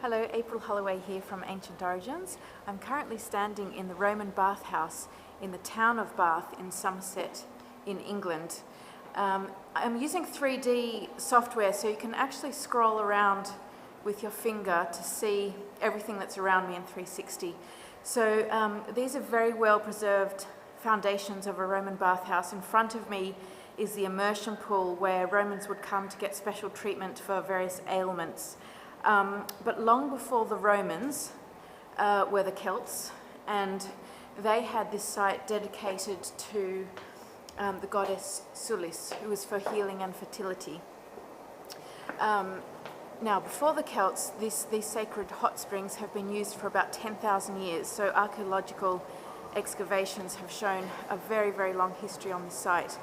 Hello, April Holloway here from Ancient Origins. I'm currently standing in the Roman bathhouse in the town of Bath in Somerset in England. I'm using 3D software so you can actually scroll around with your finger to see everything that's around me in 360. So these are very well preserved foundations of a Roman bathhouse. In front of me is the immersion pool where Romans would come to get special treatment for various ailments. But long before the Romans were the Celts, and they had this site dedicated to the goddess Sulis, who was for healing and fertility. Now, before the Celts, these sacred hot springs have been used for about 10,000 years, so archaeological excavations have shown a very, very long history on this site.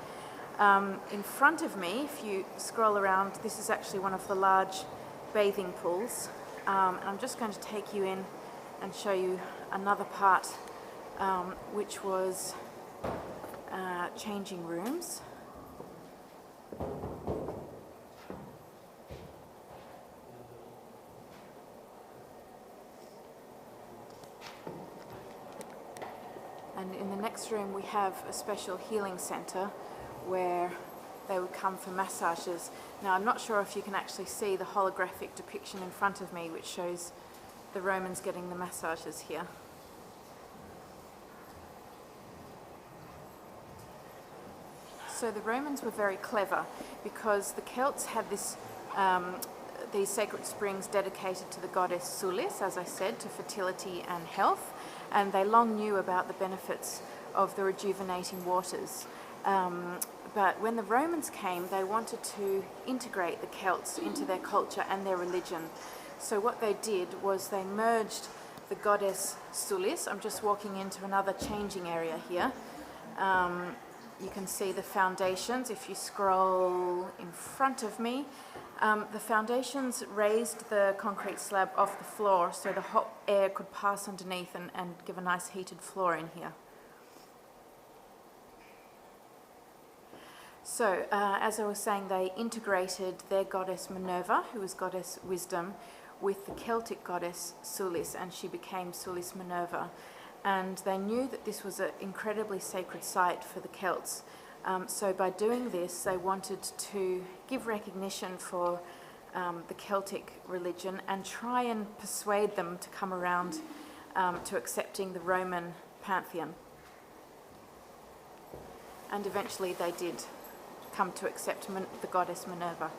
In front of me, if you scroll around, this is actually one of the large bathing pools, and I'm just going to take you in and show you another part, which was changing rooms. And in the next room we have a special healing centre where they would come for massages. Now, I'm not sure if you can actually see the holographic depiction in front of me, which shows the Romans getting the massages here. So the Romans were very clever because the Celts had these sacred springs dedicated to the goddess Sulis, as I said, to fertility and health, and they long knew about the benefits of the rejuvenating waters. But when the Romans came, they wanted to integrate the Celts into their culture and their religion. So what they did was they merged the goddess Sulis. I'm just walking into another changing area here. You can see the foundations. If you scroll in front of me, the foundations raised the concrete slab off the floor so the hot air could pass underneath and give a nice heated floor in here. So, as I was saying, they integrated their goddess Minerva, who was goddess wisdom, with the Celtic goddess Sulis, and she became Sulis Minerva. And they knew that this was an incredibly sacred site for the Celts. So by doing this, they wanted to give recognition for the Celtic religion and try and persuade them to come around to accepting the Roman pantheon. And eventually they did come to accept the goddess Minerva.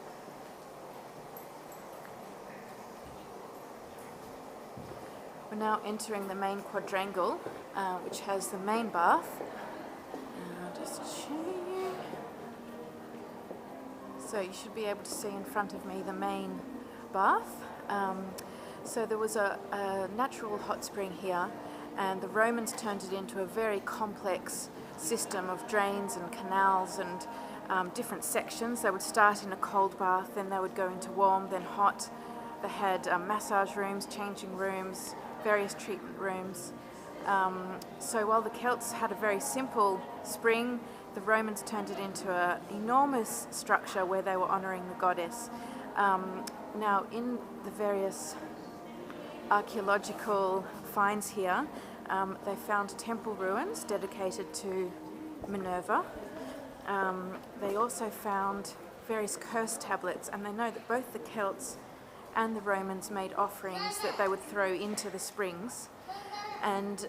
We're now entering the main quadrangle, which has the main bath. I'll just show you. So you should be able to see in front of me the main bath. So there was a natural hot spring here, and the Romans turned it into a very complex system of drains and canals and different sections. They would start in a cold bath, then they would go into warm, then hot. They had massage rooms, changing rooms, various treatment rooms. So while the Celts had a very simple spring, the Romans turned it into an enormous structure where they were honouring the goddess. Now, in the various archaeological finds here, they found temple ruins dedicated to Minerva. They also found various curse tablets, and they know that both the Celts and the Romans made offerings that they would throw into the springs, and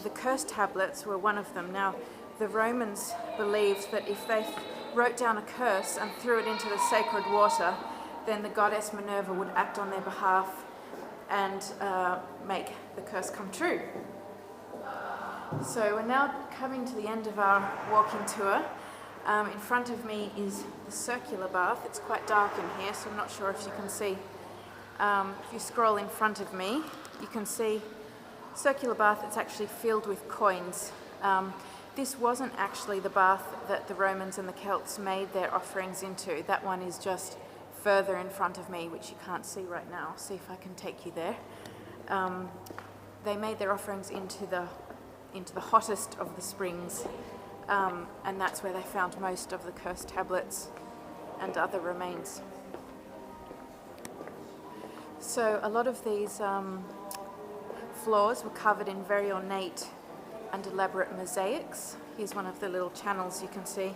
the curse tablets were one of them. Now, the Romans believed that if they wrote down a curse and threw it into the sacred water, then the goddess Minerva would act on their behalf and make the curse come true. So we're now coming to the end of our walking tour. In front of me is the circular bath. It's quite dark in here, so I'm not sure if you can see. If you scroll in front of me, you can see circular bath that's actually filled with coins. This wasn't actually the bath that the Romans and the Celts made their offerings into. That one is just further in front of me, which you can't see right now. I'll see if I can take you there. They made their offerings into the hottest of the springs, and that's where they found most of the curse tablets and other remains. So a lot of these floors were covered in very ornate and elaborate mosaics. Here's one of the little channels you can see.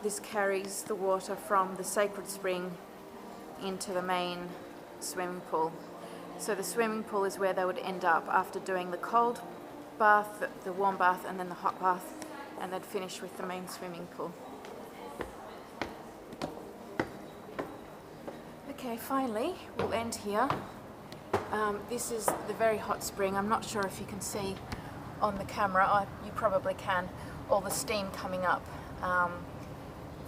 This carries the water from the sacred spring into the main swimming pool. So the swimming pool is where they would end up after doing the cold bath, the warm bath, and then the hot bath, and they'd finish with the main swimming pool. Okay, finally, we'll end here. This is the very hot spring. I'm not sure if you can see on the camera, you probably can, all the steam coming up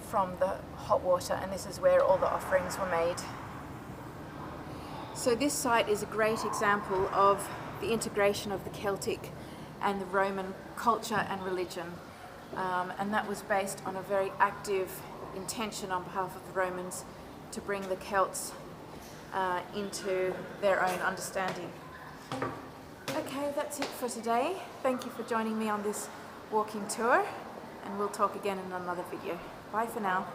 from the hot water, and this is where all the offerings were made. So this site is a great example of the integration of the Celtic and the Roman culture and religion, and that was based on a very active intention on behalf of the Romans to bring the Celts into their own understanding. Okay, that's it for today. Thank you for joining me on this walking tour, and we'll talk again in another video. Bye for now.